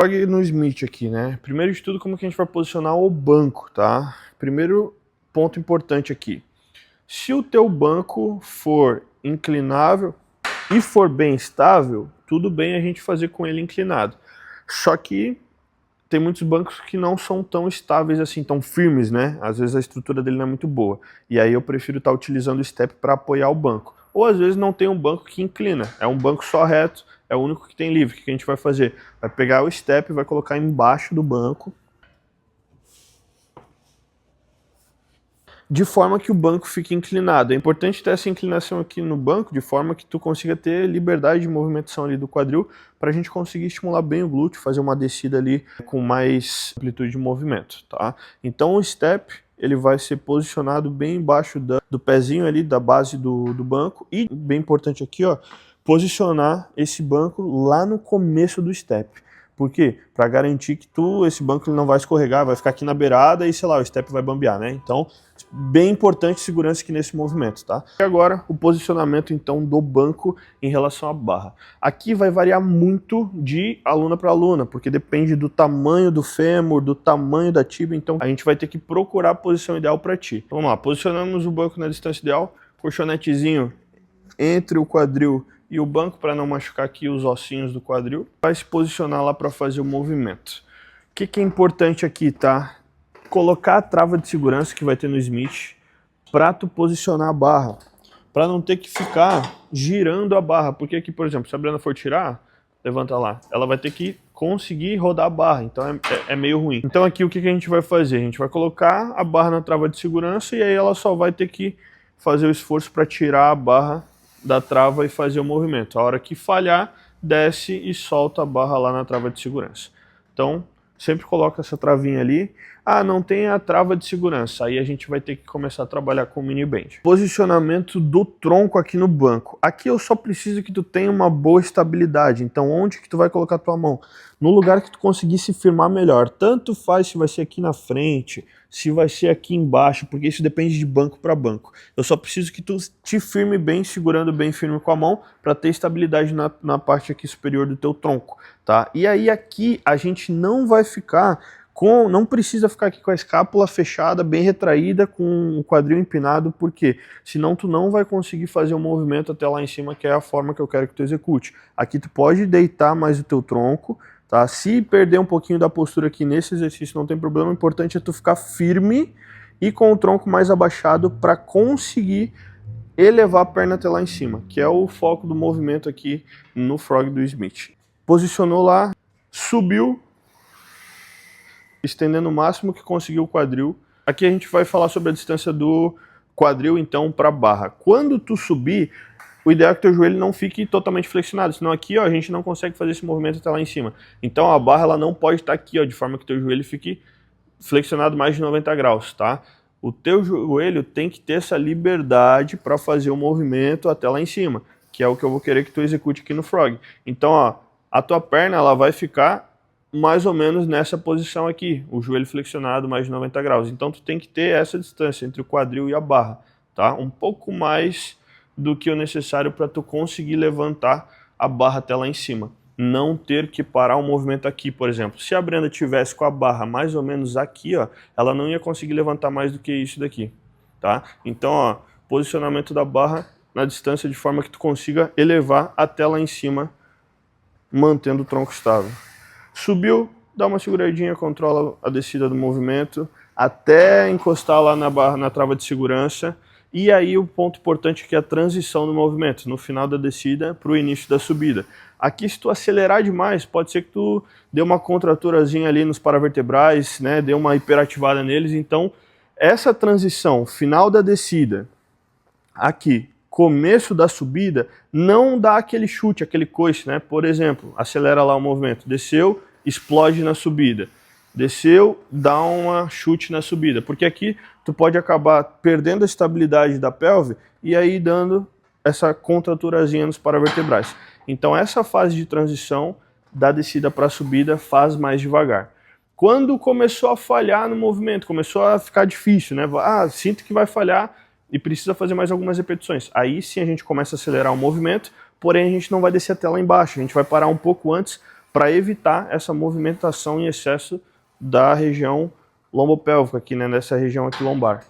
Frog no Smith aqui, né? Primeiro de tudo, como que a gente vai posicionar o banco, tá? Primeiro ponto importante aqui. Se o teu banco for inclinável e for bem estável, tudo bem a gente fazer com ele inclinado. Só que tem muitos bancos que não são tão estáveis assim, tão firmes, né? Às vezes a estrutura dele não é muito boa. E aí eu prefiro estar utilizando o step para apoiar o banco. Ou às vezes não tem um banco que inclina, é um banco só reto, é o único que tem livre. O que a gente vai fazer? Vai pegar o step e vai colocar embaixo do banco, de forma que o banco fique inclinado. É importante ter essa inclinação aqui no banco, de forma que tu consiga ter liberdade de movimentação ali do quadril, para a gente conseguir estimular bem o glúteo, fazer uma descida ali com mais amplitude de movimento, tá? Então o step, ele vai ser posicionado bem embaixo do pezinho ali, da base do banco, e bem importante aqui, ó, posicionar esse banco lá no começo do step. Por quê? Para garantir que esse banco ele não vai escorregar, vai ficar aqui na beirada e, sei lá, o step vai bambear, né? Então, bem importante segurança aqui nesse movimento, tá? E agora, o posicionamento, então, do banco em relação à barra. Aqui vai variar muito de aluna para aluna, porque depende do tamanho do fêmur, do tamanho da tíbia, então a gente vai ter que procurar a posição ideal para ti. Vamos lá, posicionamos o banco na distância ideal, colchonetezinho entre o quadril e o banco para não machucar aqui os ossinhos do quadril. Vai se posicionar lá para fazer o movimento. O que é importante aqui, tá? Colocar a trava de segurança que vai ter no Smith para tu posicionar a barra, para não ter que ficar girando a barra, porque aqui, por exemplo, se a Brenda for tirar, levanta lá, ela vai ter que conseguir rodar a barra, então é meio ruim. Então aqui o que a gente vai fazer? A gente vai colocar a barra na trava de segurança e aí ela só vai ter que fazer o esforço para tirar a barra da trava e fazer o movimento. A hora que falhar, desce e solta a barra lá na trava de segurança. Então, sempre coloca essa travinha ali. Ah, não tem a trava de segurança. Aí a gente vai ter que começar a trabalhar com o mini band. Posicionamento do tronco aqui no banco. Aqui eu só preciso que tu tenha uma boa estabilidade. Então, onde que tu vai colocar a tua mão? No lugar que tu conseguir se firmar melhor. Tanto faz se vai ser aqui na frente, se vai ser aqui embaixo, porque isso depende de banco para banco. Eu só preciso que tu te firme bem, segurando bem firme com a mão, para ter estabilidade na parte aqui superior do teu tronco, tá? E aí aqui a gente não vai ficar não precisa ficar aqui com a escápula fechada, bem retraída, com o quadril empinado, porque senão tu não vai conseguir fazer o movimento até lá em cima, que é a forma que eu quero que tu execute. Aqui tu pode deitar mais o teu tronco, tá? Se perder um pouquinho da postura aqui nesse exercício não tem problema, o importante é tu ficar firme e com o tronco mais abaixado para conseguir elevar a perna até lá em cima, que é o foco do movimento aqui no Frog do Smith. Posicionou lá, subiu, estendendo o máximo que conseguiu o quadril. Aqui a gente vai falar sobre a distância do quadril, então, para a barra. Quando tu subir, o ideal é que teu joelho não fique totalmente flexionado, senão aqui, ó, a gente não consegue fazer esse movimento até lá em cima. Então a barra ela não pode estar aqui, ó, de forma que teu joelho fique flexionado mais de 90 graus, tá? O teu joelho tem que ter essa liberdade para fazer o movimento até lá em cima, que é o que eu vou querer que tu execute aqui no Frog. Então, ó, a tua perna ela vai ficar mais ou menos nessa posição aqui, o joelho flexionado mais de 90 graus. Então tu tem que ter essa distância entre o quadril e a barra, tá? Um pouco mais do que o necessário para tu conseguir levantar a barra até lá em cima. Não ter que parar o movimento aqui, por exemplo. Se a Brenda tivesse com a barra mais ou menos aqui, ó, ela não ia conseguir levantar mais do que isso daqui, tá? Então, ó, posicionamento da barra na distância de forma que tu consiga elevar até lá em cima, mantendo o tronco estável. Subiu, dá uma seguradinha, controla a descida do movimento, até encostar lá na trava de segurança. E aí o ponto importante que é a transição do movimento, no final da descida para o início da subida. Aqui se tu acelerar demais, pode ser que tu dê uma contraturazinha ali nos paravertebrais, né, dê uma hiperativada neles. Então essa transição, final da descida, aqui, começo da subida, não dá aquele chute, aquele coice, né? Por exemplo, acelera lá o movimento, desceu, explode na subida. Desceu, dá um chute na subida, porque aqui tu pode acabar perdendo a estabilidade da pelve e aí dando essa contraturazinha nos paravertebrais. Então essa fase de transição da descida para a subida faz mais devagar. Quando começou a falhar no movimento, começou a ficar difícil, né? Ah, sinto que vai falhar e precisa fazer mais algumas repetições. Aí sim a gente começa a acelerar o movimento, porém a gente não vai descer até lá embaixo, a gente vai parar um pouco antes, para evitar essa movimentação em excesso da região lombopélvica aqui, né, nessa região aqui lombar.